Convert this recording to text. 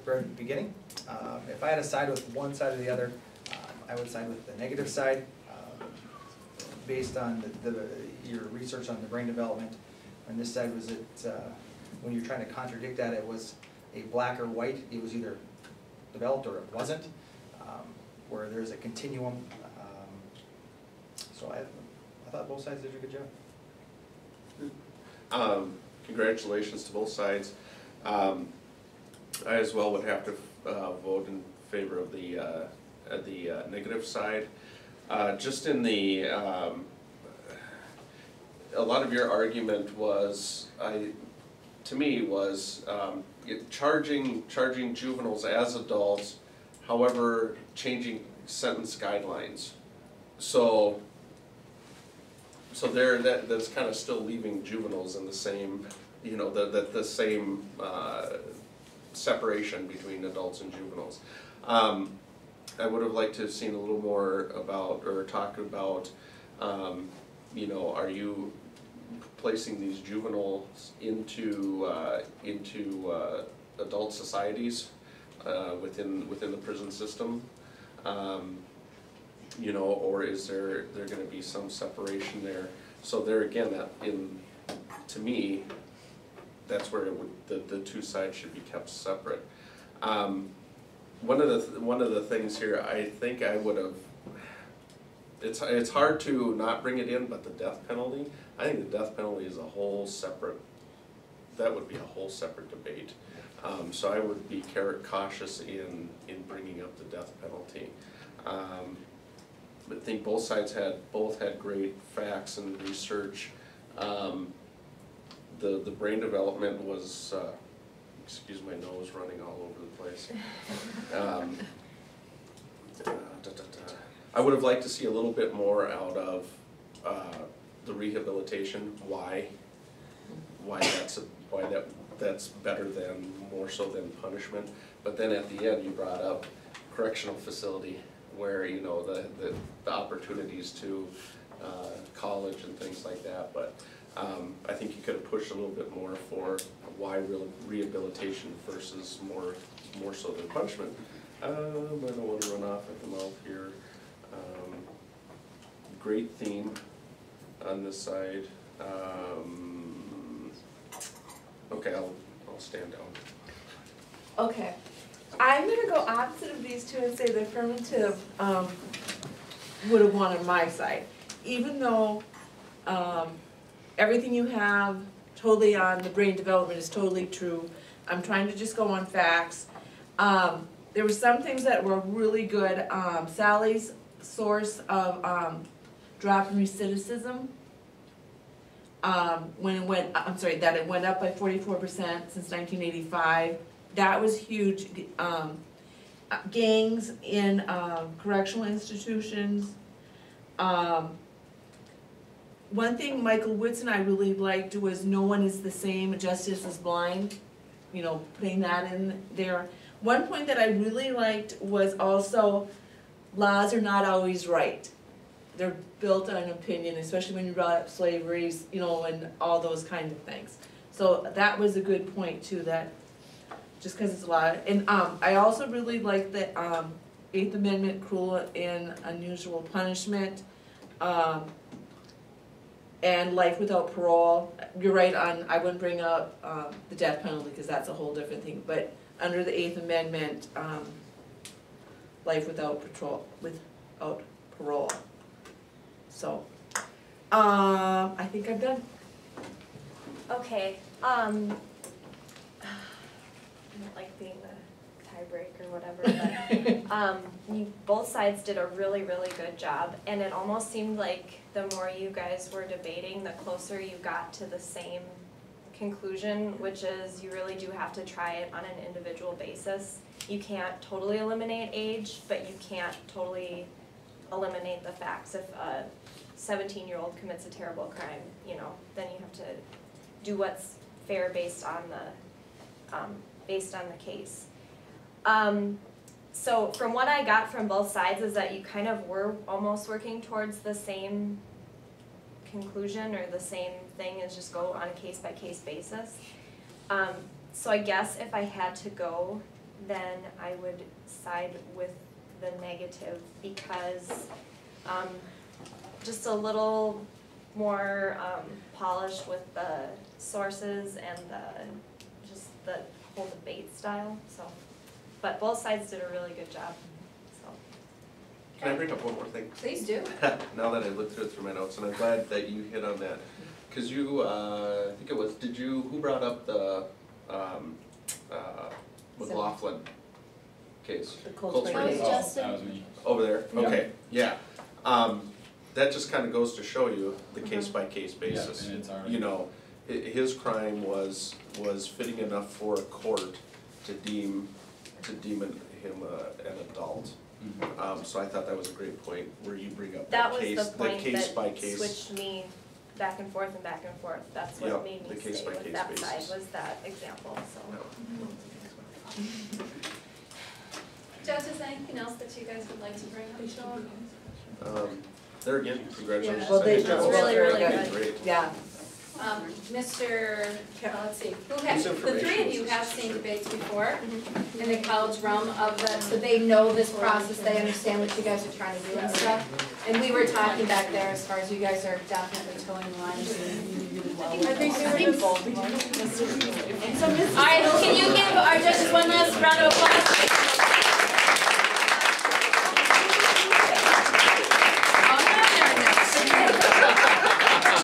very beginning. If I had to side with one side or the other, I would side with the negative side, based on your research on the brain development. And this side was when you're trying to contradict that, it was a black or white. It was either developed or it wasn't, where there's a continuum. So I thought both sides did a good job. Congratulations to both sides. I as well would have to vote in favor of the negative side. Just in the, a lot of your argument was, to me was charging juveniles as adults, however, changing sentence guidelines. So there, that's kind of still leaving juveniles in the same, you know, the same separation between adults and juveniles. I would have liked to have seen a little more about, or talk about, you know, are you placing these juveniles into adult societies within the prison system? You know, or is there going to be some separation there? So there again, to me, that's where the two sides should be kept separate. One of the things here, I think I would have. It's hard to not bring it in, but the death penalty. I think the death penalty is a whole separate. That would be a whole separate debate. So I would be cautious in bringing up the death penalty. I think both sides had great facts and research. The brain development was, excuse my nose running all over the place. I would have liked to see a little bit more out of the rehabilitation. Why that's better than, more so than punishment. But then at the end, you brought up correctional facility, where, you know, the opportunities to college and things like that. But I think you could have pushed a little bit more for why rehabilitation versus more so than punishment. I don't want to run off at the mouth here. Great theme on this side. Okay, I'll stand down. Okay. I'm going to go opposite of these two and say the affirmative would have won on my side. Even though everything you have totally on the brain development is totally true, I'm trying to just go on facts. There were some things that were really good. Sally's source of drop in recidivism, when it went, that it went up by 44% since 1985. That was huge. Gangs in correctional institutions. One thing Michael Woods and I really liked was no one is the same, justice is blind. You know, putting that in there. One point that I really liked was also laws are not always right. They're built on opinion, especially when you brought up slavery, you know, and all those kinds of things. So that was a good point too, that just because it's a lot. And I also really like the 8th Amendment, cruel and unusual punishment, and life without parole. You're right on, I wouldn't bring up the death penalty because that's a whole different thing, but under the 8th Amendment, life without parole. So, I think I'm done. Okay, I don't like being the tiebreaker or whatever, but both sides did a really, really good job, and it almost seemed like the more you guys were debating, the closer you got to the same conclusion, which is you really do have to try it on an individual basis. You can't totally eliminate age, but you can't totally eliminate the facts. If a 17-year-old commits a terrible crime, you know, then you have to do what's fair based on the case. So from what I got from both sides is that you kind of were almost working towards the same conclusion or the same thing, as just go on a case-by-case basis. So I guess if I had to go then I would side with the negative because, just a little more, polished with the sources and just the whole debate style, so. But both sides did a really good job, so. Can I bring up one more thing? Please do. Now that I looked through my notes, and I'm glad that you hit on that. Cause you, I think it was, who brought up the, McLaughlin case? The Cold Cold Spring Spring. case. Justin. That was me. Over there, Yeah. okay, yeah. That just kinda goes to show you the case by case basis. Yeah, and it's already. You know, his crime was fitting enough for a court to deem him an adult. Mhm. So I thought that was a great point, where you bring up That the was case, the the point case by that case. switched me back and forth and back and forth, that's Yep, what made the me case stay by with case that side, basis. was that example, so. Judges, anything else that you guys would like to bring up? There again, congratulations. Yeah. Well, they I think did. that was Really, really great. good. Great. Yeah. Mr., let's see, Whose the information three of was you this? have seen debates before in the college realm of the, so they know this process, they understand what you guys are trying to do and stuff. And we were talking back there as far as you guys are definitely towing the line. All right, can you give our judges one last round of